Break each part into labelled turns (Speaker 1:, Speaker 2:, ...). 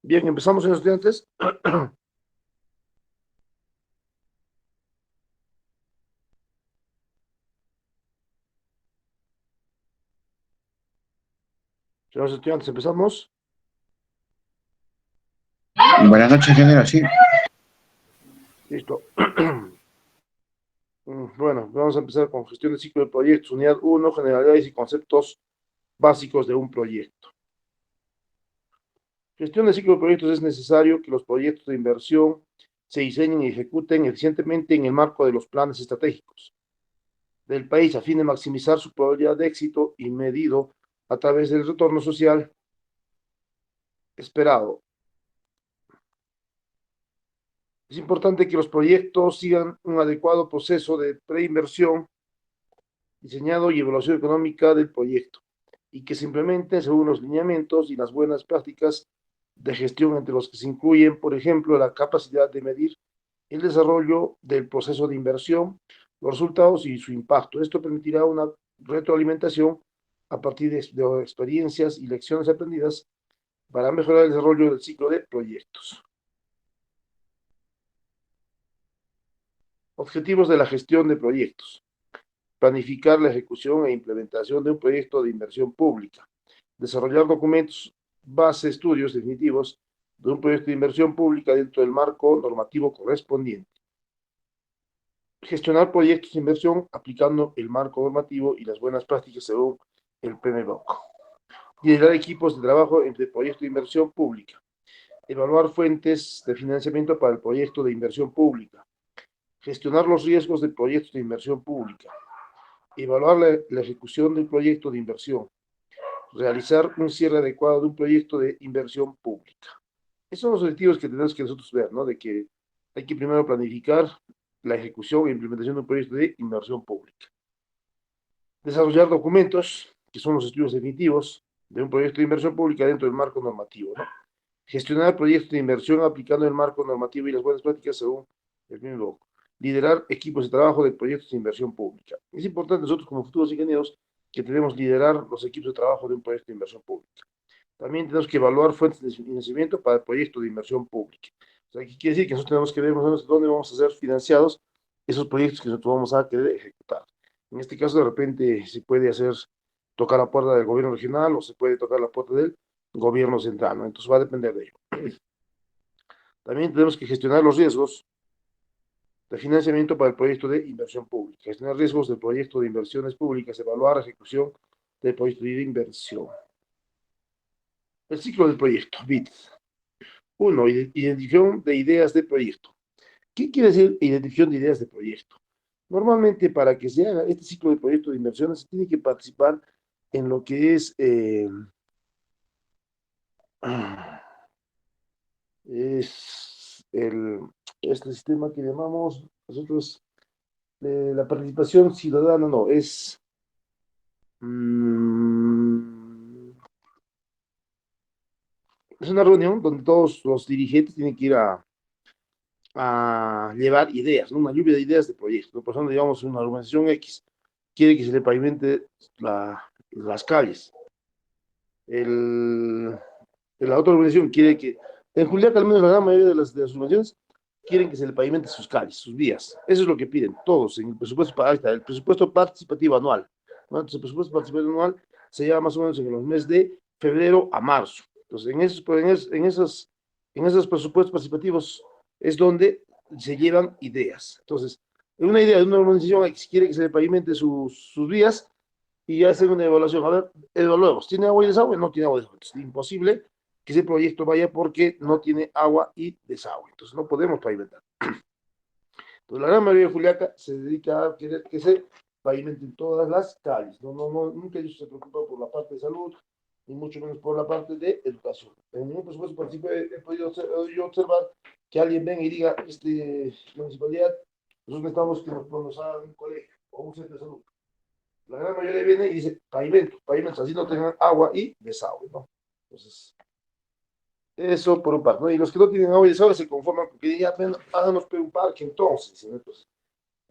Speaker 1: Bien, empezamos en estudiantes. Señores estudiantes, empezamos.
Speaker 2: Buenas noches, ingeniero. Sí,
Speaker 1: Listo. Bueno, vamos a empezar con gestión de ciclo de proyectos, unidad uno, generalidades y conceptos básicos de un proyecto. Gestión de ciclo de proyectos es necesario que los proyectos de inversión se diseñen y ejecuten eficientemente en el marco de los planes estratégicos del país a fin de maximizar su probabilidad de éxito y medido a través del retorno social esperado. Es importante que los proyectos sigan un adecuado proceso de preinversión, diseñado y evaluación económica del proyecto, y que se implementen según los lineamientos y las buenas prácticas de gestión, entre los que se incluyen, por ejemplo, la capacidad de medir el desarrollo del proceso de inversión, los resultados y su impacto. Esto permitirá una retroalimentación a partir de experiencias y lecciones aprendidas para mejorar el desarrollo del ciclo de proyectos. Objetivos de la gestión de proyectos: planificar la ejecución e implementación de un proyecto de inversión pública, desarrollar documentos, base, estudios definitivos de un proyecto de inversión pública dentro del marco normativo correspondiente, gestionar proyectos de inversión aplicando el marco normativo y las buenas prácticas según el PMBOK, liderar equipos de trabajo entre proyectos de inversión pública, evaluar fuentes de financiamiento para el proyecto de inversión pública, gestionar los riesgos de proyectos de inversión pública, evaluar la ejecución del proyecto de inversión, realizar un cierre adecuado de un proyecto de inversión pública. Esos son los objetivos que tenemos que nosotros ver, ¿no? De que hay que primero planificar la ejecución e implementación de un proyecto de inversión pública. Desarrollar documentos, que son los estudios definitivos de un proyecto de inversión pública dentro del marco normativo, ¿no? Gestionar proyectos de inversión aplicando el marco normativo y las buenas prácticas según el mismo. Liderar equipos de trabajo de proyectos de inversión pública. Es importante nosotros como futuros ingenieros que tenemos que liderar los equipos de trabajo de un proyecto de inversión pública. También tenemos que evaluar fuentes de financiamiento para el proyecto de inversión pública. O sea, ¿qué quiere decir? Que nosotros tenemos que ver más o menos dónde vamos a ser financiados esos proyectos que nosotros vamos a querer ejecutar. En este caso, de repente, se puede hacer tocar la puerta del gobierno regional o se puede tocar la puerta del gobierno central, ¿no? Entonces va a depender de ello. También tenemos que gestionar los riesgos de financiamiento para el proyecto de inversión pública, gestionar riesgos del proyecto de inversiones públicas, evaluar la ejecución del proyecto de inversión. El ciclo del proyecto, BIT. Uno, identificación de ideas de proyecto. ¿Qué quiere decir identificación de ideas de proyecto? Normalmente, para que se haga este ciclo de proyecto de inversiones, se tiene que participar en lo que es este sistema que llamamos nosotros la participación ciudadana, no, mm, es una reunión donde todos los dirigentes tienen que ir a llevar ideas, ¿no? Una lluvia de ideas de proyectos. Por ejemplo, digamos, una organización X quiere que se le pavimente las calles. El, la otra organización quiere que, en Juliaca, al menos la gran mayoría de las organizaciones quieren que se le pavimente sus calles, sus vías. Eso es lo que piden todos en el presupuesto, ahí está, el presupuesto participativo anual, ¿no? Entonces, el presupuesto participativo anual se lleva más o menos en los meses de febrero a marzo. Entonces, en esos presupuestos participativos es donde se llevan ideas. Entonces, una idea de una organización que quiere que se le pavimente sus vías y hacen una evaluación. A ver, evaluemos. ¿Tiene agua y desagüe? No tiene agua y desagüe. Es imposible que ese proyecto vaya porque no tiene agua y desagüe. Entonces no podemos pavimentar. Entonces la gran mayoría de Juliaca se dedica a querer que se pavimenten todas las calles. Nunca ellos se preocupan por la parte de salud, ni mucho menos por la parte de educación. En ningún presupuesto participo he podido yo observar que alguien venga y diga, municipalidad, nosotros necesitamos que nos hagan un colegio o un centro de salud. La gran mayoría viene y dice pavimentos, así no tengan agua y desagüe, ¿no? Entonces, eso por un parte, ¿no? Y los que no tienen agua y desagüe se conforman con que ya háganos un parque entonces, ¿no? Entonces,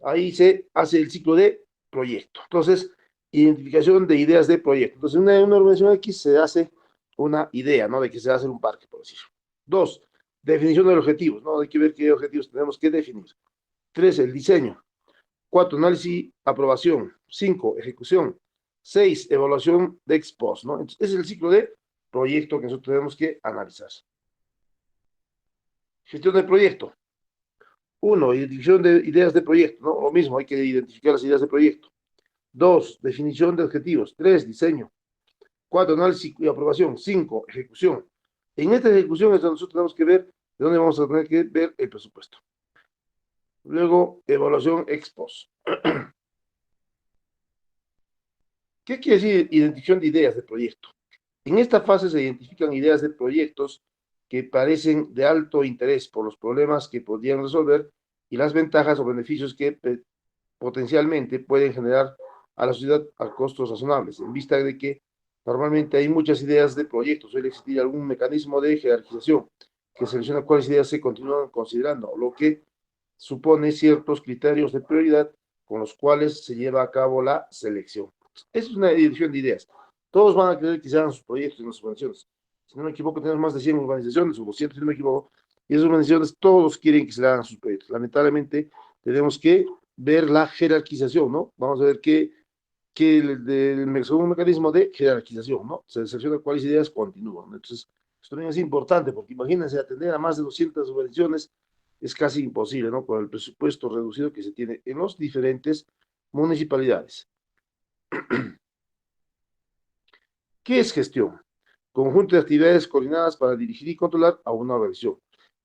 Speaker 1: ahí se hace el ciclo de proyecto. Entonces, identificación de ideas de proyecto. Entonces, en una organización X se hace una idea, ¿no? De que se va a hacer un parque, por decirlo. 2, definición de objetivos, ¿no? Hay que ver qué objetivos tenemos que definir. 3, el diseño. 4, análisis, aprobación. 5, ejecución. 6, evaluación de ex post, ¿no? Entonces, ese es el ciclo de proyecto que nosotros tenemos que analizar. Gestión del proyecto. 1, identificación de ideas de proyecto, ¿no? Lo mismo, hay que identificar las ideas de proyecto. 2, definición de objetivos. 3, diseño. 4, análisis y aprobación. 5, ejecución. En esta ejecución es donde nosotros tenemos que ver de dónde vamos a tener que ver el presupuesto. Luego, evaluación ex post. ¿Qué quiere decir identificación de ideas de proyecto? En esta fase se identifican ideas de proyectos que parecen de alto interés por los problemas que podrían resolver y las ventajas o beneficios que potencialmente pueden generar a la sociedad a costos razonables, en vista de que normalmente hay muchas ideas de proyectos, suele existir algún mecanismo de jerarquización que selecciona cuáles ideas se continúan considerando, lo que supone ciertos criterios de prioridad con los cuales se lleva a cabo la selección. Esa es una edición de ideas. Todos van a querer que se hagan sus proyectos en las organizaciones. Si no me equivoco, tenemos más de 100 organizaciones, o 200, si no me equivoco, y esas organizaciones todos quieren que se le hagan sus proyectos. Lamentablemente, tenemos que ver la jerarquización, ¿no? Vamos a ver según un mecanismo de jerarquización, ¿no? Se selecciona cuáles ideas continúan. Entonces, esto también es importante, porque imagínense, atender a más de 200 organizaciones es casi imposible, ¿no? Con el presupuesto reducido que se tiene en las diferentes municipalidades. ¿Qué es gestión? Conjunto de actividades coordinadas para dirigir y controlar a una organización.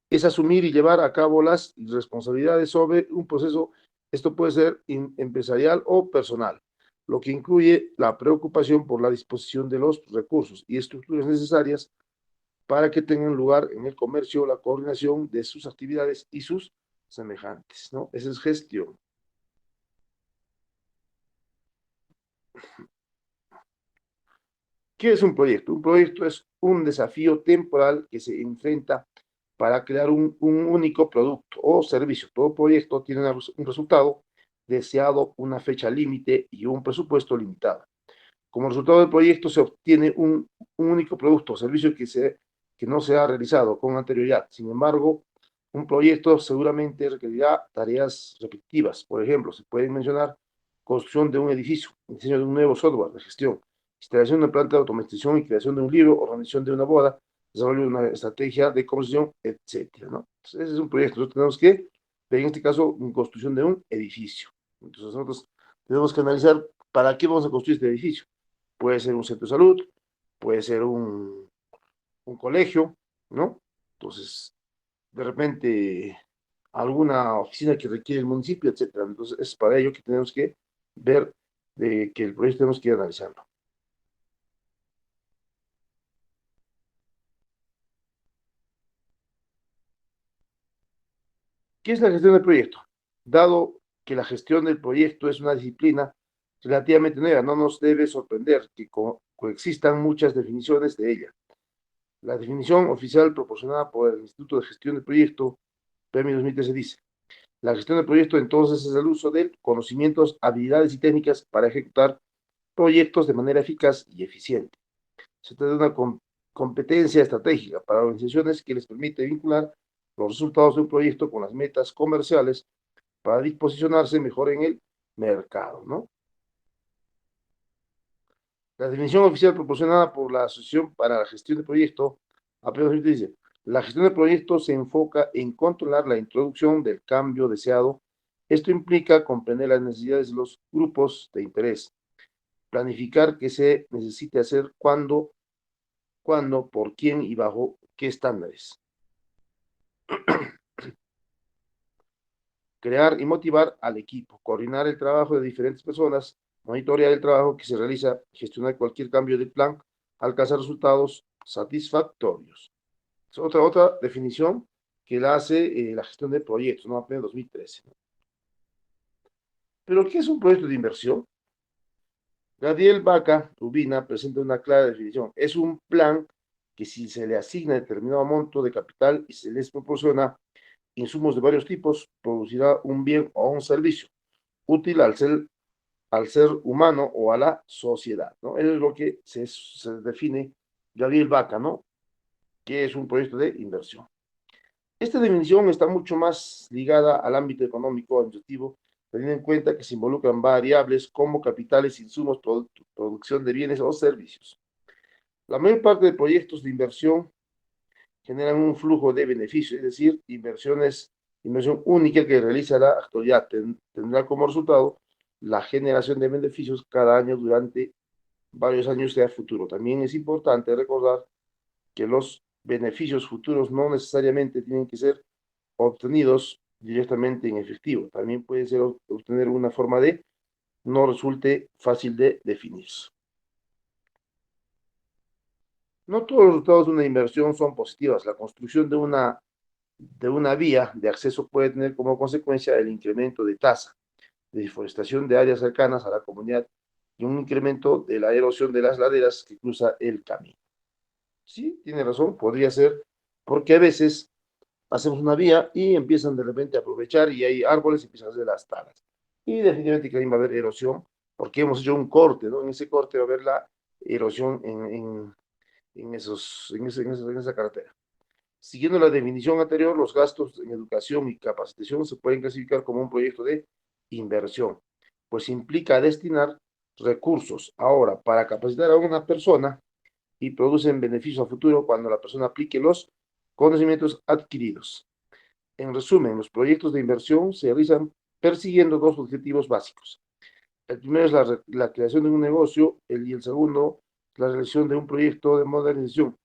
Speaker 1: Es asumir y llevar a cabo las responsabilidades sobre un proceso. Esto puede ser empresarial o personal, lo que incluye la preocupación por la disposición de los recursos y estructuras necesarias para que tengan lugar en el comercio la coordinación de sus actividades y sus semejantes, ¿no? Esa es gestión. ¿Qué es un proyecto? Un proyecto es un desafío temporal que se enfrenta para crear un único producto o servicio. Todo proyecto tiene un resultado deseado, una fecha límite y un presupuesto limitado. Como resultado del proyecto se obtiene un único producto o servicio que no se ha realizado con anterioridad. Sin embargo, un proyecto seguramente requerirá tareas repetitivas. Por ejemplo, se pueden mencionar construcción de un edificio, diseño de un nuevo software de gestión, instalación de una planta de automatización y creación de un libro, organización de una boda, desarrollo de una estrategia de conversación, etcétera, ¿no? Entonces, ese es un proyecto. Nosotros tenemos que ver, en este caso, construcción de un edificio. Entonces, nosotros tenemos que analizar para qué vamos a construir este edificio. Puede ser un centro de salud, puede ser un colegio, ¿no? Entonces, de repente, alguna oficina que requiere el municipio, etcétera. Entonces, es para ello que tenemos que ver que el proyecto tenemos que analizarlo. ¿Qué es la gestión del proyecto? Dado que la gestión del proyecto es una disciplina relativamente nueva, no nos debe sorprender que coexistan muchas definiciones de ella. La definición oficial proporcionada por el Instituto de Gestión del Proyecto, PMI 2013, dice: la gestión del proyecto entonces es el uso de conocimientos, habilidades y técnicas para ejecutar proyectos de manera eficaz y eficiente. Se trata de una competencia estratégica para organizaciones que les permite vincular los resultados de un proyecto con las metas comerciales para disposicionarse mejor en el mercado, ¿no? La definición oficial proporcionada por la Asociación para la Gestión de Proyectos, apenas dice: la gestión de proyectos se enfoca en controlar la introducción del cambio deseado. Esto implica comprender las necesidades de los grupos de interés, planificar qué se necesite hacer, cuándo, por quién y bajo qué estándares. Crear y motivar al equipo, coordinar el trabajo de diferentes personas, monitorear el trabajo que se realiza, gestionar cualquier cambio de plan, alcanzar resultados satisfactorios. Es otra definición que la hace la gestión de proyectos, ¿no? Apenas 2013. ¿Pero qué es un proyecto de inversión? Gadiel Vaca Rubina presenta una clara definición. Es un plan que, si se le asigna determinado monto de capital y se les proporciona insumos de varios tipos, producirá un bien o un servicio útil al ser humano o a la sociedad, ¿no? Eso es lo que se define Gabriel Vaca, ¿no? ¿Qué es un proyecto de inversión? Esta definición está mucho más ligada al ámbito económico administrativo, teniendo en cuenta que se involucran variables como capitales, insumos, producción de bienes o servicios. La mayor parte de proyectos de inversión generan un flujo de beneficios, es decir, inversión única que realiza la actualidad tendrá como resultado la generación de beneficios cada año durante varios años de futuro. También es importante recordar que los beneficios futuros no necesariamente tienen que ser obtenidos directamente en efectivo. También puede ser obtener una forma de no resulte fácil de definir. No todos los resultados de una inversión son positivos. La construcción de una vía de acceso puede tener como consecuencia el incremento de tasa de deforestación de áreas cercanas a la comunidad y un incremento de la erosión de las laderas que cruza el camino. Sí, tiene razón, podría ser, porque a veces hacemos una vía y empiezan de repente a aprovechar y hay árboles y empiezan a hacer las talas. Y definitivamente que ahí va a haber erosión, porque hemos hecho un corte, ¿no? En ese corte va a haber la erosión en esa carretera. Siguiendo la definición anterior, los gastos en educación y capacitación se pueden clasificar como un proyecto de inversión, pues implica destinar recursos ahora para capacitar a una persona y producen beneficios a futuro cuando la persona aplique los conocimientos adquiridos. En resumen, los proyectos de inversión se realizan persiguiendo dos objetivos básicos. El primero es la creación de un negocio y el segundo, la realización de un proyecto de modernización,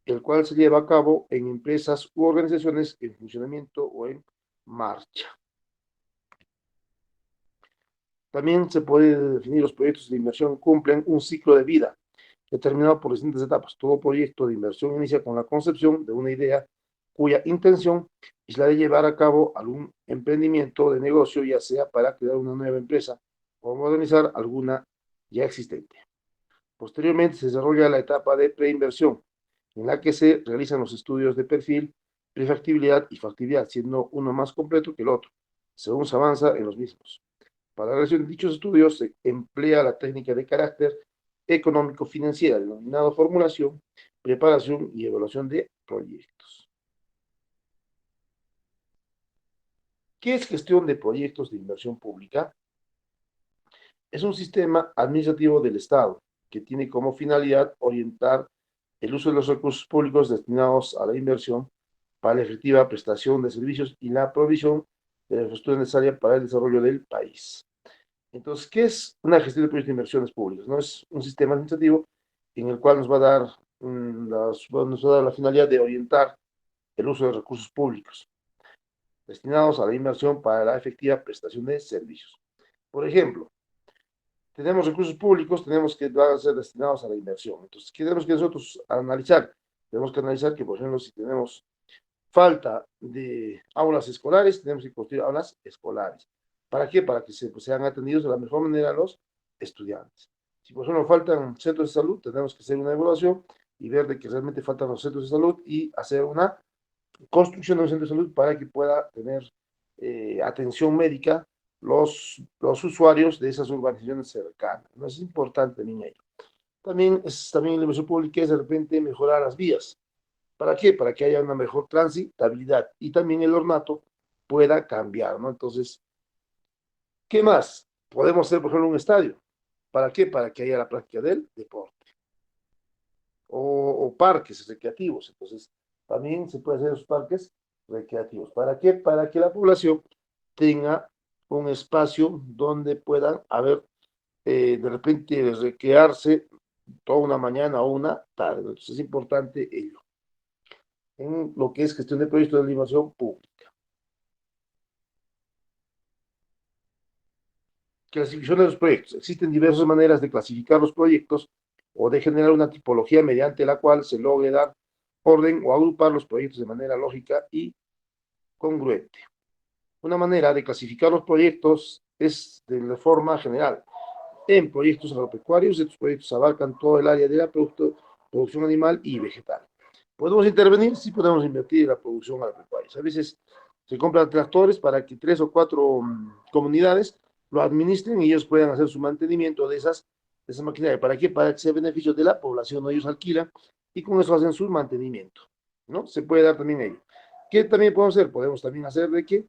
Speaker 1: el cual se lleva a cabo en empresas u organizaciones en funcionamiento o en marcha. También se puede definir los proyectos de inversión cumplen un ciclo de vida determinado por distintas etapas. Todo proyecto de inversión inicia con la concepción de una idea cuya intención es la de llevar a cabo algún emprendimiento de negocio, ya sea para crear una nueva empresa o modernizar alguna ya existente. Posteriormente se desarrolla la etapa de preinversión, en la que se realizan los estudios de perfil, prefactibilidad y factibilidad, siendo uno más completo que el otro, según se avanza en los mismos. Para la realización de dichos estudios se emplea la técnica de carácter económico-financiera, denominado formulación, preparación y evaluación de proyectos. ¿Qué es gestión de proyectos de inversión pública? Es un sistema administrativo del Estado que tiene como finalidad orientar el uso de los recursos públicos destinados a la inversión para la efectiva prestación de servicios y la provisión de la infraestructura necesaria para el desarrollo del país. Entonces, ¿qué es una gestión de proyectos de inversiones públicas? ¿No? Es un sistema administrativo en el cual nos va a dar, nos va a dar la finalidad de orientar el uso de recursos públicos destinados a la inversión para la efectiva prestación de servicios. Por ejemplo, tenemos recursos públicos, tenemos que van a ser destinados a la inversión. Entonces, ¿qué tenemos que nosotros analizar? Tenemos que analizar que, por ejemplo, si tenemos falta de aulas escolares, tenemos que construir aulas escolares. ¿Para qué? Para que sean atendidos de la mejor manera los estudiantes. Si, por ejemplo, faltan centros de salud, tenemos que hacer una evaluación y ver de que realmente faltan los centros de salud y hacer una construcción de un centro de salud para que pueda tener atención médica los usuarios de esas urbanizaciones cercanas. ¿No? Es importante también ello. También la inversión pública es de repente mejorar las vías. ¿Para qué? Para que haya una mejor transitabilidad y también el ornato pueda cambiar, ¿no? Entonces, ¿qué más? Podemos hacer, por ejemplo, un estadio. ¿Para qué? Para que haya la práctica del deporte. O parques recreativos. Entonces, también se puede hacer esos parques recreativos. ¿Para qué? Para que la población tenga un espacio donde puedan haber, de repente, recrearse toda una mañana o una tarde. Entonces, es importante ello en lo que es gestión de proyectos de inversión pública. Clasificación de los proyectos. Existen diversas maneras de clasificar los proyectos o de generar una tipología mediante la cual se logre dar orden o agrupar los proyectos de manera lógica y congruente. Una manera de clasificar los proyectos es de forma general. En proyectos agropecuarios, estos proyectos abarcan todo el área de la producción animal y vegetal. ¿Podemos intervenir? Sí, podemos invertir en la producción agropecuaria. A veces se compran tractores para que 3 o 4 comunidades lo administren y ellos puedan hacer su mantenimiento de esa maquinaria. ¿Para qué? Para que sea beneficio de la población, ¿no? Ellos alquilan y con eso hacen su mantenimiento. ¿no? Se puede dar también ello. ¿Qué también podemos hacer? Podemos también hacer de que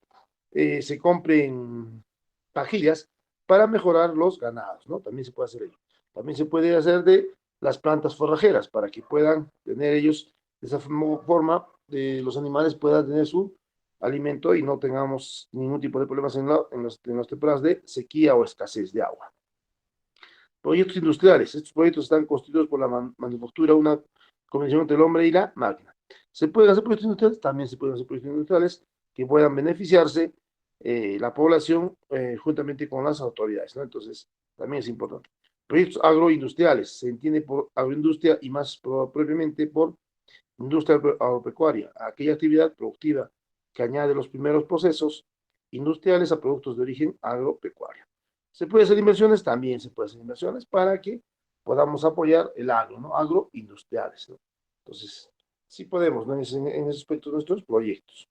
Speaker 1: se compren pajillas para mejorar los ganados, ¿no? También se puede hacer ello. También se puede hacer de las plantas forrajeras para que puedan tener ellos, de esa forma, los animales puedan tener su alimento y no tengamos ningún tipo de problemas en las temporadas de sequía o escasez de agua. Proyectos industriales. Estos proyectos están constituidos por la manufactura, una combinación entre el hombre y la máquina. ¿Se pueden hacer proyectos industriales? También se pueden hacer proyectos industriales que puedan beneficiarse la población juntamente con las autoridades, ¿no? Entonces, también es importante. Proyectos agroindustriales. Se entiende por agroindustria y más propiamente por industria agropecuaria, aquella actividad productiva que añade los primeros procesos industriales a productos de origen agropecuario. ¿Se puede hacer inversiones? También se puede hacer inversiones para que podamos apoyar el agro, ¿no? Agroindustriales, ¿no? Entonces, sí podemos, ¿no? En ese aspecto de nuestros proyectos.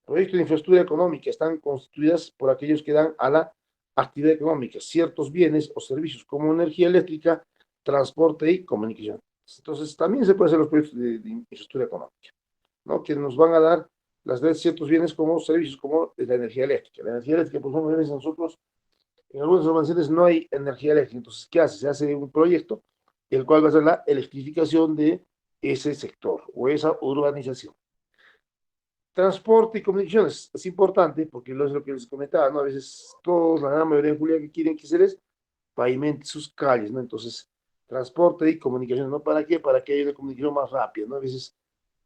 Speaker 1: Proyectos de infraestructura económica están constituidas por aquellos que dan a la actividad económica ciertos bienes o servicios como energía eléctrica, transporte y comunicación. Entonces, también se puede hacer los proyectos de infraestructura económica, ¿no? Que nos van a dar ciertos bienes como servicios, como la energía eléctrica. La energía eléctrica, por ejemplo, nosotros en algunas urbanizaciones no hay energía eléctrica. Entonces, ¿qué hace? Se hace un proyecto, el cual va a ser la electrificación de ese sector o esa urbanización. Transporte y comunicaciones es importante porque es lo que les comentaba, ¿no? A veces todos, la gran mayoría de Julián que quieren que se les pavimente sus calles, ¿no? Entonces, transporte y comunicaciones, ¿no? ¿Para qué? Para que haya una comunicación más rápida, ¿no? A veces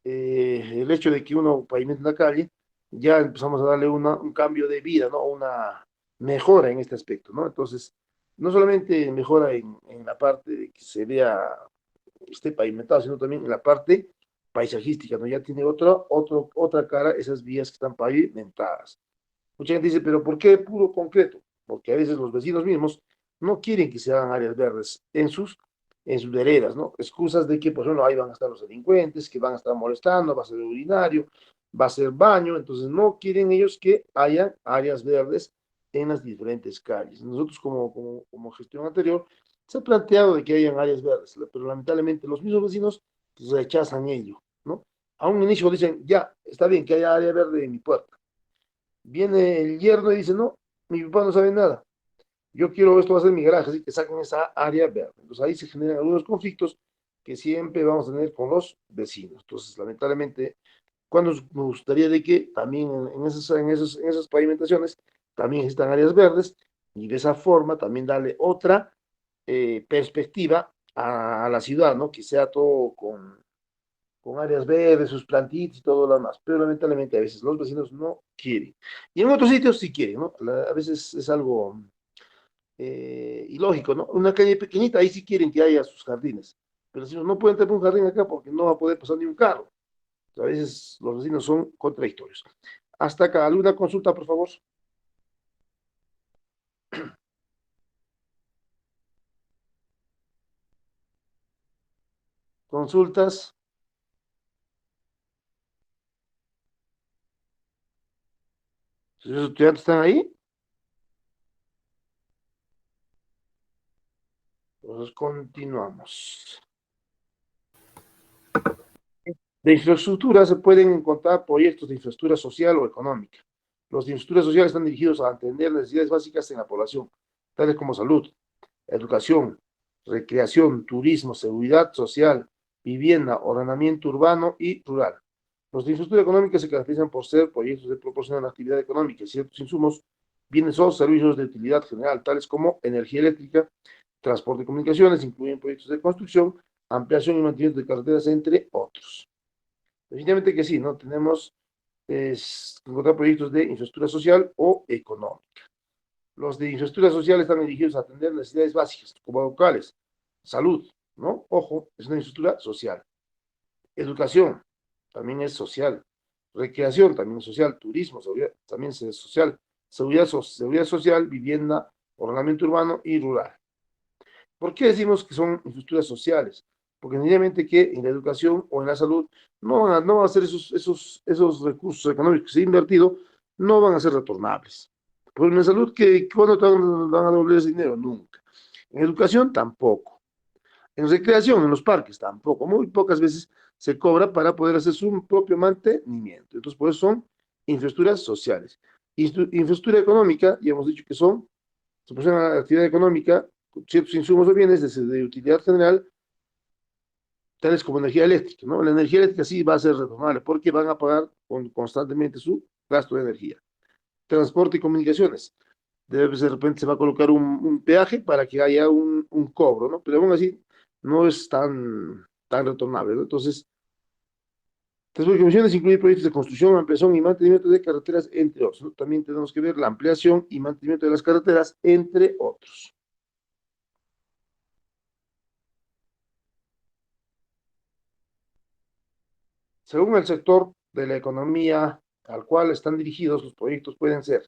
Speaker 1: el hecho de que uno pavimente una calle, ya empezamos a darle un cambio de vida, ¿no? Una mejora en este aspecto, ¿no? Entonces, no solamente mejora en la parte de que se vea, esté pavimentado, sino también en la parte paisajística, ¿no? Ya tiene otra cara esas vías que están pavimentadas. Mucha gente dice, pero ¿por qué puro concreto? Porque a veces los vecinos mismos no quieren que se hagan áreas verdes en sus veredas, ¿no? Excusas de que, por ejemplo, ahí van a estar los delincuentes, que van a estar molestando, va a ser urinario, va a ser baño, entonces no quieren ellos que haya áreas verdes en las diferentes calles. Nosotros como gestión anterior se ha planteado de que hayan áreas verdes, pero lamentablemente los mismos vecinos rechazan ello, ¿no? A un inicio dicen, ya, está bien que haya área verde en mi puerta. Viene el yerno y dice, no, mi papá no sabe nada. Yo quiero, esto va a ser mi garaje, así que saquen esa área verde. Entonces ahí se generan algunos conflictos que siempre vamos a tener con los vecinos. Entonces, lamentablemente, cuando me gustaría de que también en esas pavimentaciones también existan áreas verdes y de esa forma también darle otra perspectiva a la ciudad, ¿no? Que sea todo con áreas verdes, sus plantitas y todo lo demás. Pero lamentablemente a veces los vecinos no quieren. Y en otros sitios sí quieren, ¿no? A veces es algo ilógico, ¿no? Una calle pequeñita, ahí sí quieren que haya sus jardines. Pero si no pueden tener un jardín acá porque no va a poder pasar ni un carro. A veces los vecinos son contradictorios. Hasta acá, ¿alguna consulta, por favor? Consultas. ¿Los estudiantes están ahí? Pues continuamos. De infraestructura se pueden encontrar proyectos de infraestructura social o económica. Los de infraestructura social están dirigidos a atender necesidades básicas en la población, tales como salud, educación, recreación, turismo, seguridad social, vivienda, ordenamiento urbano y rural. Los de infraestructura económica se caracterizan por ser proyectos de proporcionar actividad económica y ciertos insumos, bienes o servicios de utilidad general, tales como energía eléctrica, transporte y comunicaciones, incluyen proyectos de construcción, ampliación y mantenimiento de carreteras, entre otros. Definitivamente que sí, ¿no? Tenemos encontrar proyectos de infraestructura social o económica. Los de infraestructura social están dirigidos a atender necesidades básicas, como locales, salud, ¿no? Ojo, es una infraestructura social. Educación, también es social. Recreación, también es social. Turismo, seguridad, también es social. Seguridad social, vivienda, ordenamiento urbano y rural. ¿Por qué decimos que son infraestructuras sociales? Porque evidentemente que en la educación o en la salud no van a ser esos recursos económicos que se han invertido, no van a ser retornables. Pero en la salud, ¿cuándo te van a devolver ese dinero? Nunca. En educación, tampoco. En recreación, en los parques tampoco, muy pocas veces se cobra para poder hacer su propio mantenimiento. Entonces, por eso son infraestructuras sociales. Infraestructura económica, ya hemos dicho que son, se proporciona la actividad económica, ciertos insumos o bienes de utilidad general, tales como energía eléctrica, ¿no? La energía eléctrica sí va a ser retornable porque van a pagar constantemente su gasto de energía. Transporte y comunicaciones. De repente se va a colocar un peaje para que haya un cobro, ¿no? Pero aún así no es tan retornable, ¿no? Entonces, transporte y comunicaciones incluye proyectos de construcción, ampliación y mantenimiento de carreteras, entre otros, ¿no? También tenemos que ver la ampliación y mantenimiento de las carreteras, entre otros. Según el sector de la economía al cual están dirigidos, los proyectos pueden ser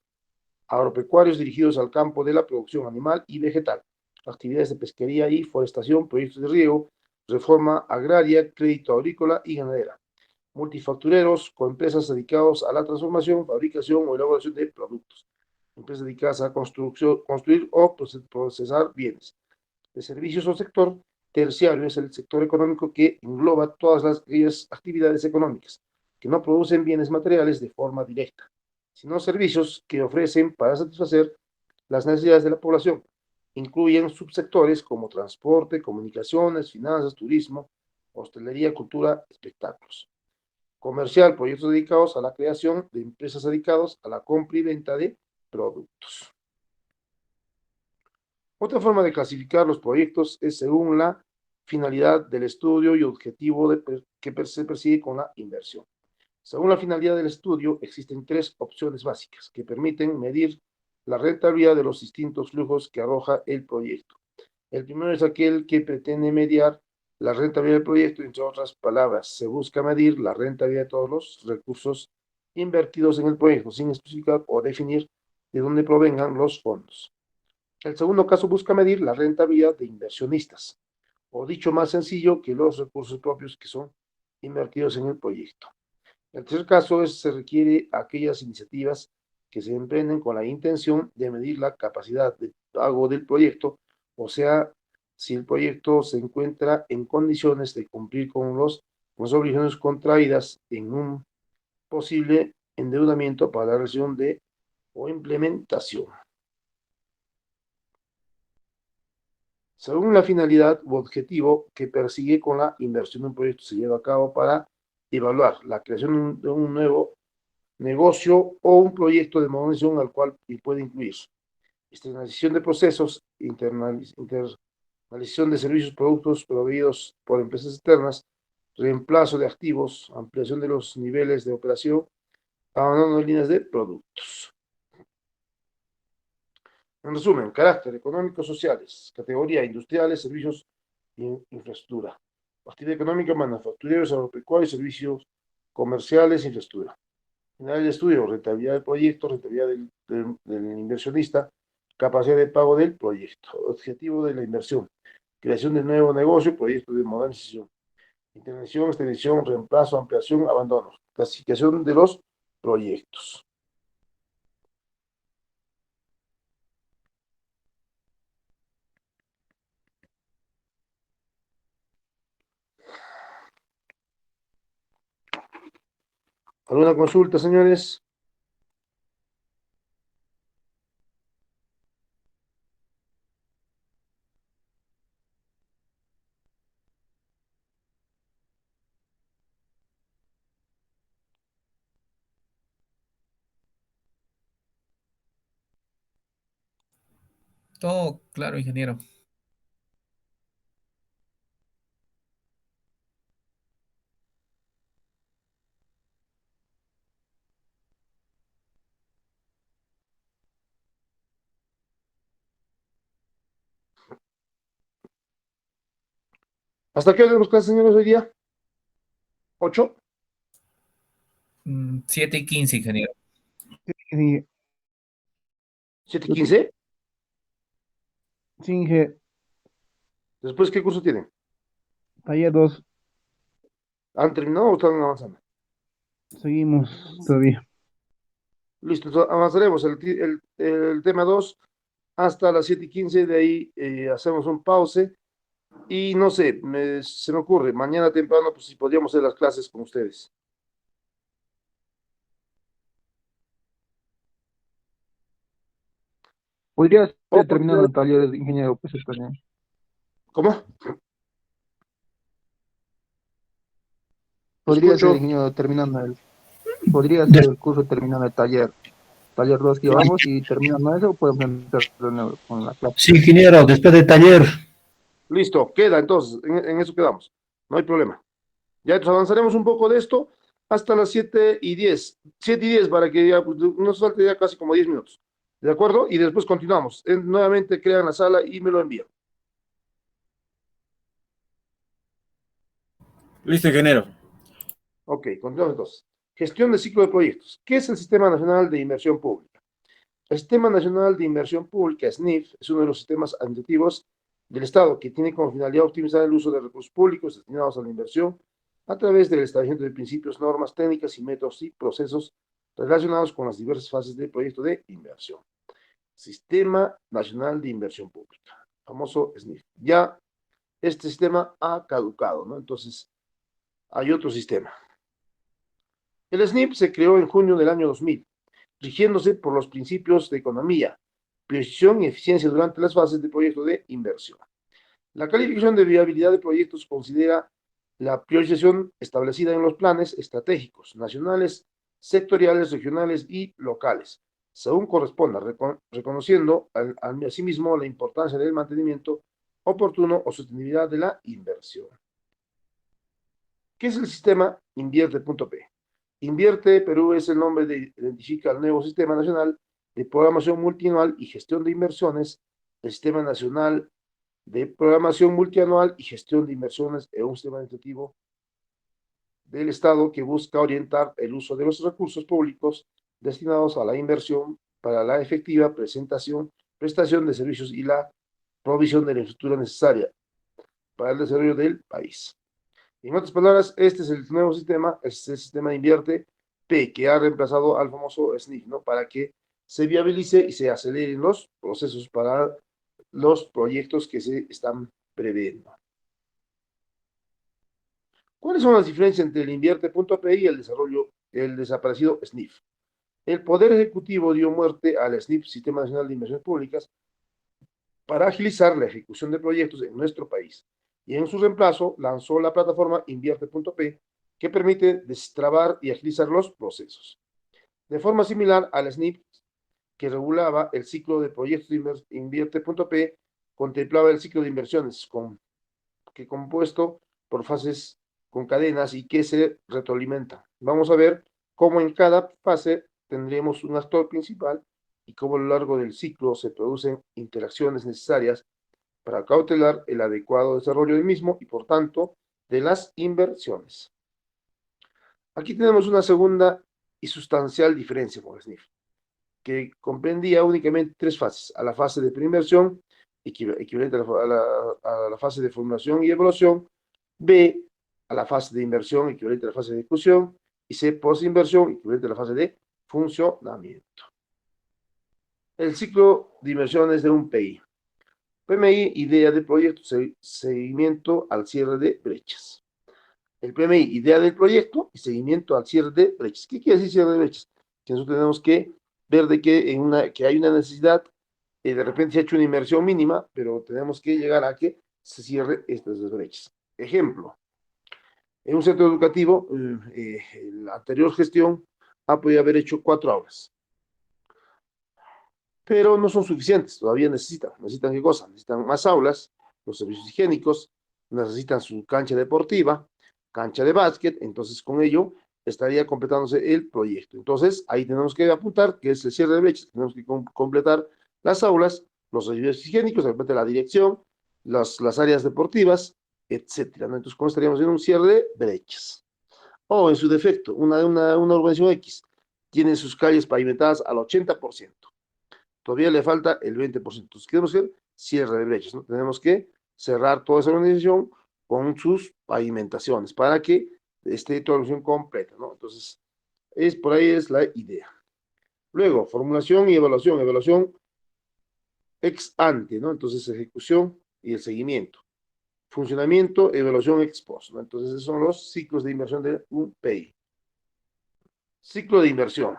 Speaker 1: agropecuarios dirigidos al campo de la producción animal y vegetal, actividades de pesquería y forestación, proyectos de riego, reforma agraria, crédito agrícola y ganadera, multifactureros con empresas dedicadas a la transformación, fabricación o elaboración de productos, empresas dedicadas a construir o procesar bienes, de servicios o sector terciario es el sector económico que engloba todas aquellas actividades económicas que no producen bienes materiales de forma directa, sino servicios que ofrecen para satisfacer las necesidades de la población. Incluyen subsectores como transporte, comunicaciones, finanzas, turismo, hostelería, cultura, espectáculos. Comercial, proyectos dedicados a la creación de empresas dedicadas a la compra y venta de productos. Otra forma de clasificar los proyectos es según la finalidad del estudio y objetivo que se persigue con la inversión. Según la finalidad del estudio, existen tres opciones básicas que permiten medir la rentabilidad de los distintos flujos que arroja el proyecto. El primero es aquel que pretende mediar la rentabilidad del proyecto, entre otras palabras, se busca medir la rentabilidad de todos los recursos invertidos en el proyecto, sin especificar o definir de dónde provengan los fondos. El segundo caso busca medir la rentabilidad de inversionistas, o dicho más sencillo, que los recursos propios que son invertidos en el proyecto. El tercer caso se requiere aquellas iniciativas que se emprenden con la intención de medir la capacidad de pago del proyecto, o sea, si el proyecto se encuentra en condiciones de cumplir con las obligaciones contraídas en un posible endeudamiento para la realización de o implementación. Según la finalidad u objetivo que persigue con la inversión en un proyecto, se lleva a cabo para evaluar la creación de un nuevo negocio o un proyecto de modernización al cual puede incluir externalización de procesos, internalización de servicios, productos proveídos por empresas externas, reemplazo de activos, ampliación de los niveles de operación, abandono de líneas de productos. En resumen, carácter económico, sociales, categoría industriales, servicios e infraestructura. Actividad económica, manufactureros, agropecuarios, servicios comerciales, infraestructura. Final del estudio, rentabilidad del proyecto, rentabilidad del inversionista, capacidad de pago del proyecto, objetivo de la inversión, creación de nuevo negocio, proyecto de modernización, intervención, extensión, reemplazo, ampliación, abandono, clasificación de los proyectos. ¿Alguna consulta, señores?
Speaker 3: Todo claro, ingeniero.
Speaker 1: ¿Hasta qué hora tenemos clases, señores, hoy día? ¿8?
Speaker 3: 7:15, ingeniero.
Speaker 4: Sí,
Speaker 1: ¿7:15?
Speaker 4: sí, Inge,
Speaker 1: ¿Después qué curso tienen?
Speaker 4: taller 2,
Speaker 1: ¿Han terminado o están avanzando?
Speaker 4: seguimos todavía.
Speaker 1: Listo, entonces avanzaremos el tema 2 hasta las 7:15, de ahí hacemos un pause Y no sé, se me ocurre, mañana temprano, pues si podríamos hacer las clases con ustedes.
Speaker 5: Podría
Speaker 1: O
Speaker 5: ser terminando el taller de ingeniero, pues también.
Speaker 1: ¿Cómo?
Speaker 5: Podría ser
Speaker 1: Escucho.
Speaker 5: ingeniero podría ser el curso terminando el taller 2 que llevamos y terminando eso podemos empezar de nuevo con la clase.
Speaker 6: Sí, ingeniero, después del taller.
Speaker 1: Listo, queda entonces, en eso quedamos. No hay problema. Ya entonces avanzaremos un poco de esto hasta las 7:10. 7:10 para que ya pues, nos falte ya casi como 10 minutos. ¿De acuerdo? Y después continuamos. Nuevamente crean la sala y me lo envían.
Speaker 7: Listo, ingeniero.
Speaker 1: Ok, continuamos entonces. Gestión de ciclo de proyectos. ¿Qué es el Sistema Nacional de Inversión Pública? El Sistema Nacional de Inversión Pública, SNIF, es uno de los sistemas administrativos del Estado que tiene como finalidad optimizar el uso de recursos públicos destinados a la inversión a través del establecimiento de principios, normas, técnicas y métodos y procesos relacionados con las diversas fases del proyecto de inversión. Sistema Nacional de Inversión Pública, famoso SNIF. Ya este sistema ha caducado, ¿no? Entonces, hay otro sistema. El SNIF se creó en junio del año 2000, rigiéndose por los principios de economía, precisión y eficiencia durante las fases de proyecto de inversión. La calificación de viabilidad de proyectos considera la priorización establecida en los planes estratégicos nacionales, sectoriales, regionales y locales, según corresponda, reconociendo asimismo la importancia del mantenimiento oportuno o sostenibilidad de la inversión. ¿Qué es el sistema Invierte.p? Invierte Perú es el nombre que identifica al nuevo Sistema Nacional de Programación Multianual y Gestión de Inversiones, el Sistema Nacional de Programación Multianual y Gestión de Inversiones es un sistema administrativo del Estado que busca orientar el uso de los recursos públicos destinados a la inversión para la efectiva prestación de servicios y la provisión de la infraestructura necesaria para el desarrollo del país. En otras palabras, este es el nuevo sistema, es el sistema de Invierte P, que ha reemplazado al famoso SNIF, ¿no? Para que se viabilice y se aceleren los procesos para los proyectos que se están previendo. ¿Cuáles son las diferencias entre el Invierte.p y el desaparecido SNIF? El Poder Ejecutivo dio muerte al SNIF, Sistema Nacional de Inversiones Públicas, para agilizar la ejecución de proyectos en nuestro país. Y en su reemplazo lanzó la plataforma Invierte.p, que permite destrabar y agilizar los procesos. De forma similar al SNIF, que regulaba el ciclo de proyectos de Invierte.p, contemplaba el ciclo de inversiones, que compuesto por fases con cadenas y que se retroalimenta. Vamos a ver cómo en cada fase tendremos un actor principal y cómo a lo largo del ciclo se producen interacciones necesarias para cautelar el adecuado desarrollo del mismo y, por tanto, de las inversiones. Aquí tenemos una segunda y sustancial diferencia con el SNIF, que comprendía únicamente 3 fases: a la fase de preinversión, equivalente a la fase de formulación y evaluación; B, a la fase de inversión, equivalente a la fase de ejecución; y C, postinversión, equivalente a la fase de funcionamiento. El ciclo de inversión es de un PI. PMI, idea de proyecto, seguimiento al cierre de brechas. El PMI, idea del proyecto y seguimiento al cierre de brechas. ¿Qué quiere decir cierre de brechas? Que nosotros tenemos que ver de que hay una necesidad, de repente se ha hecho una inversión mínima, pero tenemos que llegar a que se cierre estas brechas. Ejemplo, en un centro educativo, la anterior gestión ha podido haber hecho 4 aulas, pero no son suficientes, todavía necesitan qué cosa, necesitan más aulas, los servicios higiénicos, necesitan su cancha deportiva, cancha de básquet. Entonces con ello estaría completándose el proyecto. Entonces ahí tenemos que apuntar que es el cierre de brechas, tenemos que completar las aulas, los servicios higiénicos, de repente la dirección, las áreas deportivas, etcétera, ¿no? Entonces, ¿cómo estaríamos en un cierre de brechas? O en su defecto, una urbanización X tiene sus calles pavimentadas al 80%. Todavía le falta el 20%. Entonces, queremos hacer cierre de brechas, ¿no? Tenemos que cerrar toda esa organización con sus pavimentaciones para que esté toda la organización completa, ¿no? Entonces, por ahí es la idea. Luego, formulación y evaluación. Evaluación ex ante, ¿no? Entonces, ejecución y el seguimiento. funcionamiento, evaluación ex post, ¿no? Entonces, esos son los ciclos de inversión de un PI. Ciclo de inversión.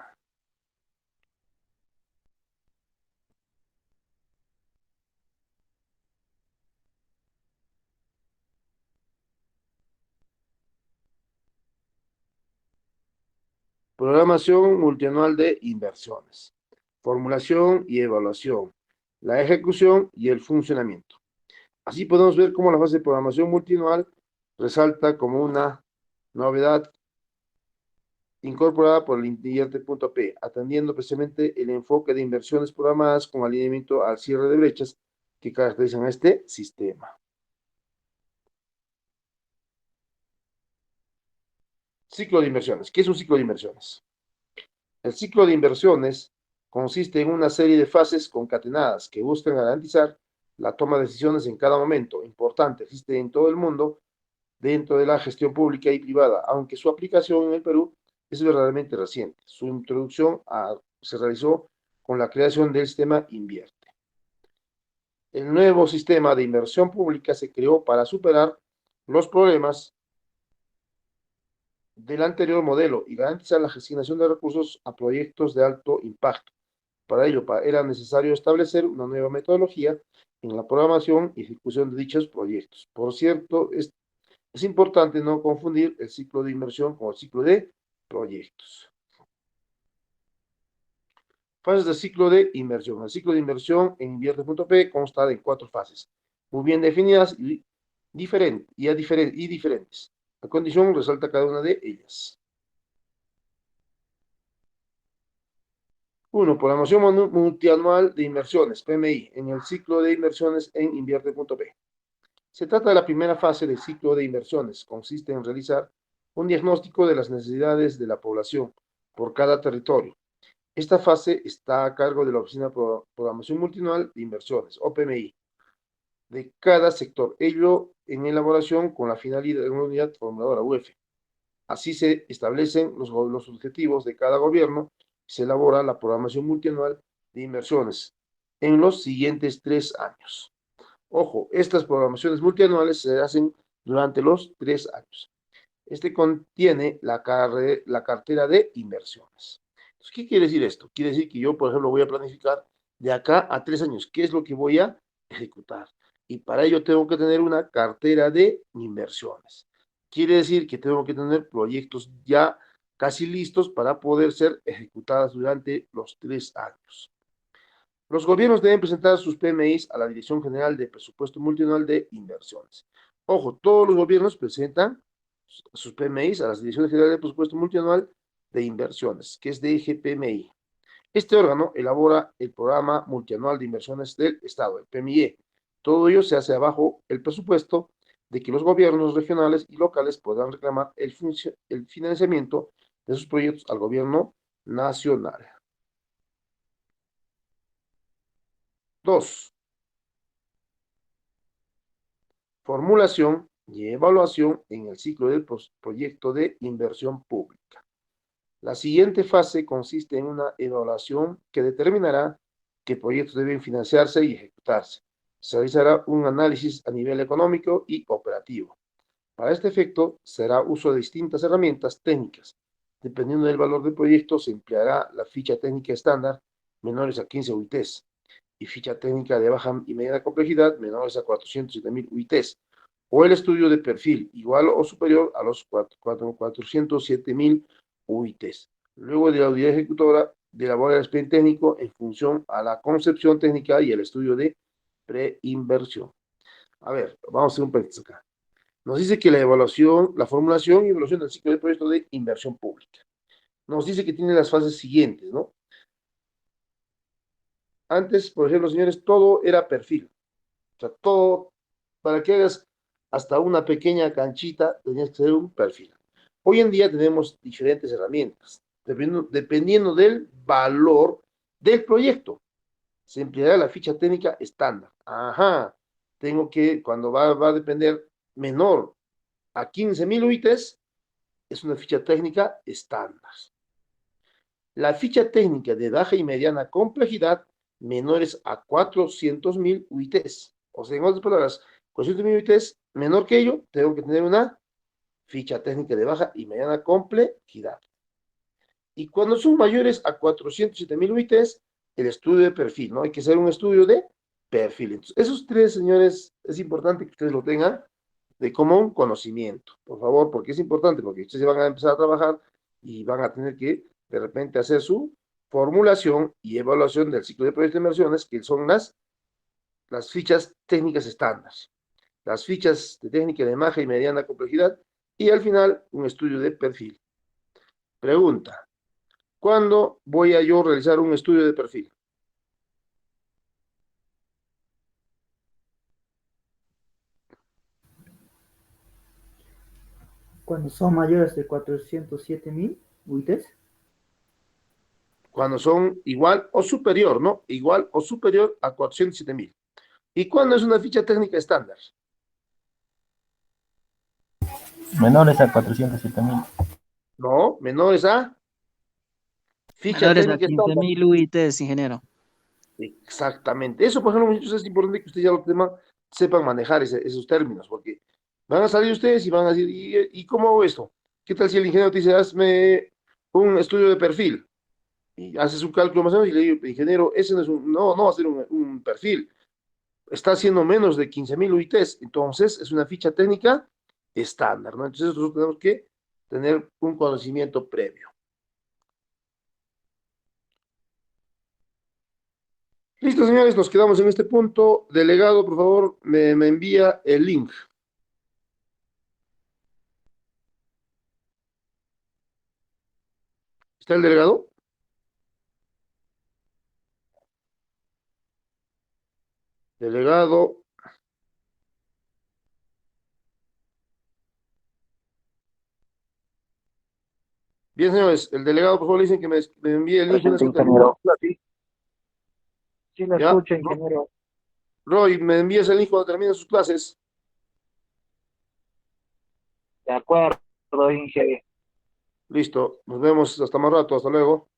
Speaker 1: Programación multianual de inversiones. Formulación y evaluación. La ejecución y el funcionamiento. Así podemos ver cómo la fase de programación multianual resalta como una novedad incorporada por el Invierte.p, atendiendo precisamente el enfoque de inversiones programadas con alineamiento al cierre de brechas que caracterizan a este sistema. Ciclo de inversiones. ¿Qué es un ciclo de inversiones? El ciclo de inversiones consiste en una serie de fases concatenadas que buscan garantizar la toma de decisiones en cada momento importante. Existe en todo el mundo dentro de la gestión pública y privada, aunque su aplicación en el Perú es verdaderamente reciente. Su introducción se realizó con la creación del sistema Invierte. El nuevo sistema de inversión pública se creó para superar los problemas del anterior modelo y garantizar la asignación de recursos a proyectos de alto impacto. Para ello, era necesario establecer una nueva metodología en la programación y ejecución de dichos proyectos. Por cierto, es importante no confundir el ciclo de inversión con el ciclo de proyectos. Fases del ciclo de inversión. El ciclo de inversión en Invierte.p consta de 4 fases, muy bien definidas y diferentes. La condición resalta cada una de ellas. 1. Programación multianual de inversiones, PMI, en el ciclo de inversiones en Invierte.p. Se trata de la primera fase del ciclo de inversiones. Consiste en realizar un diagnóstico de las necesidades de la población por cada territorio. Esta fase está a cargo de la Oficina de Programación Multianual de Inversiones, OPMI, de cada sector, ello en elaboración con la finalidad de una unidad formuladora, UF. Así se establecen los objetivos de cada gobierno y se elabora la programación multianual de inversiones en los siguientes 3 años. Ojo, estas programaciones multianuales se hacen durante los 3 años. Este contiene la cartera de inversiones. Entonces, ¿qué quiere decir esto? Quiere decir que yo, por ejemplo, voy a planificar de acá a 3 años qué es lo que voy a ejecutar. Y para ello tengo que tener una cartera de inversiones. Quiere decir que tengo que tener proyectos ya casi listos para poder ser ejecutados durante los 3 años. Los gobiernos deben presentar sus PMIs a la Dirección General de Presupuesto Multianual de Inversiones. Ojo, todos los gobiernos presentan sus PMIs a las Direcciones Generales de Presupuesto Multianual de Inversiones, que es DGPMI. Este órgano elabora el Programa Multianual de Inversiones del Estado, el PMIE. Todo ello se hace bajo el presupuesto de que los gobiernos regionales y locales podrán reclamar el financiamiento de sus proyectos al gobierno nacional. 2. Formulación y evaluación en el ciclo del proyecto de inversión pública. La siguiente fase consiste en una evaluación que determinará qué proyectos deben financiarse y ejecutarse. Se realizará un análisis a nivel económico y operativo. Para este efecto, se hará uso de distintas herramientas técnicas. Dependiendo del valor del proyecto, se empleará la ficha técnica estándar, menores a 15 UITs, y ficha técnica de baja y mediana complejidad, menores a 407.000 UITs, o el estudio de perfil, igual o superior a los 407.000 UITs. Luego de la unidad ejecutora, de elaborar el expediente técnico en función a la concepción técnica y el estudio de preinversión. A ver, vamos a hacer un paréntesis acá. Nos dice que la evaluación, la formulación y evaluación del ciclo de proyecto de inversión pública. Nos dice que tiene las fases siguientes, ¿no? Antes, por ejemplo, señores, todo era perfil. O sea, todo, para que hagas hasta una pequeña canchita, tenías que hacer un perfil. Hoy en día tenemos diferentes herramientas, dependiendo del valor del proyecto. Se empleará la ficha técnica estándar. Ajá, tengo que, cuando va a depender menor a 15.000 UITs, es una ficha técnica estándar. La ficha técnica de baja y mediana complejidad, menores a 400.000 UITs. O sea, en otras palabras, 400.000 UITs, menor que ello, tengo que tener una ficha técnica de baja y mediana complejidad. Y cuando son mayores a 407.000 UITs, el estudio de perfil, ¿no? Hay que hacer un estudio de perfil. Entonces, esos tres, señores, es importante que ustedes lo tengan de común conocimiento, por favor, porque es importante, porque ustedes van a empezar a trabajar y van a tener que, de repente, hacer su formulación y evaluación del ciclo de proyectos de inversiones, que son las fichas técnicas estándar, las fichas de técnica de baja y mediana complejidad, y al final, un estudio de perfil. Pregunta: ¿cuándo voy a yo realizar un estudio de perfil?
Speaker 6: Cuando son mayores de 407.000 UITs.
Speaker 1: Cuando son igual o superior, ¿no? Igual o superior a 407.000. ¿Y cuándo es una ficha técnica estándar?
Speaker 7: Menores a 407.000.
Speaker 1: No, menores a ficha
Speaker 8: Menores a
Speaker 1: técnica estándar.
Speaker 8: 15.000 UITs, ingeniero.
Speaker 1: Exactamente. Eso, por ejemplo, muchachos, es importante que ustedes ya sepan manejar esos términos, porque van a salir ustedes y van a decir, ¿y cómo hago esto? ¿Qué tal si el ingeniero te dice, hazme un estudio de perfil? Y haces un cálculo más o menos y le digo, ingeniero, ese no va a ser un perfil. Está haciendo menos de 15.000 UITs, entonces es una ficha técnica estándar, ¿no? Entonces nosotros tenemos que tener un conocimiento previo. Listo, señores, nos quedamos en este punto. Delegado, por favor, me envía el link. ¿Está el delegado? Delegado. Bien, señores, el delegado, por favor, le dicen que me envíe el link.
Speaker 5: Presente, ingeniero. Sí, lo
Speaker 1: ¿Ya?
Speaker 5: escucho, ingeniero.
Speaker 1: Roy, me envías el link cuando terminen sus clases.
Speaker 5: De acuerdo, ingeniero.
Speaker 1: Listo, nos vemos hasta más rato, hasta luego.